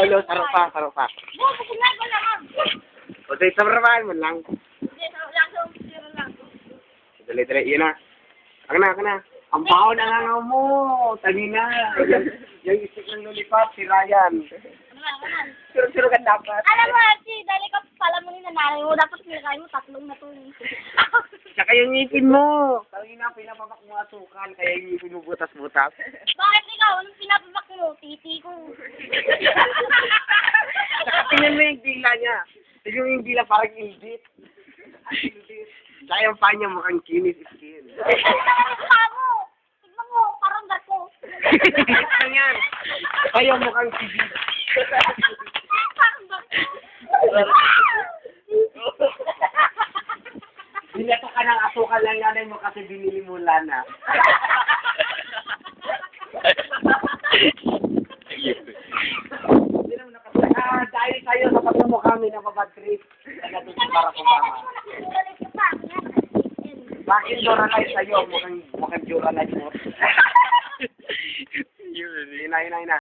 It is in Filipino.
Lolo, sarap pa, sarap pa. Bukukunan ko naman. O, say, sabrabahan mo lang. Hindi, lang zero lang. Dali, yun na. Ako na. Ang baho na nga mo. Tani na. Yung isip ng lollipop, si Ryan. Siro-siro ka dapat. Alam mo, Archie, dahil ikaw pala mo ni nanay mo, dapat pinakain mo tatlong na to. Tsaka yung ngipin mo. Tawin na, pinapapak mo asukal, kaya yung ngipin mo butas-butas. Bakit ikaw? Anong pinapabak mo? Titi ko. Tsaka tingnan mo yung dila niya. Tingnan mo yung dila parang indit. Tsaka yung paa niya mukhang kinis skin. Tignan mo, parang gato. Ito yan. Kaya mukhang kinis. Parang gato. Binato ka ng asukal lang nanay mo kasi binili mo lana. Dahil sa'yo, sapat mo kami na babad trip. Kaya doon para kumama. Bakit Dora Light sa'yo? Mukhang Dora Light mo. Yun na.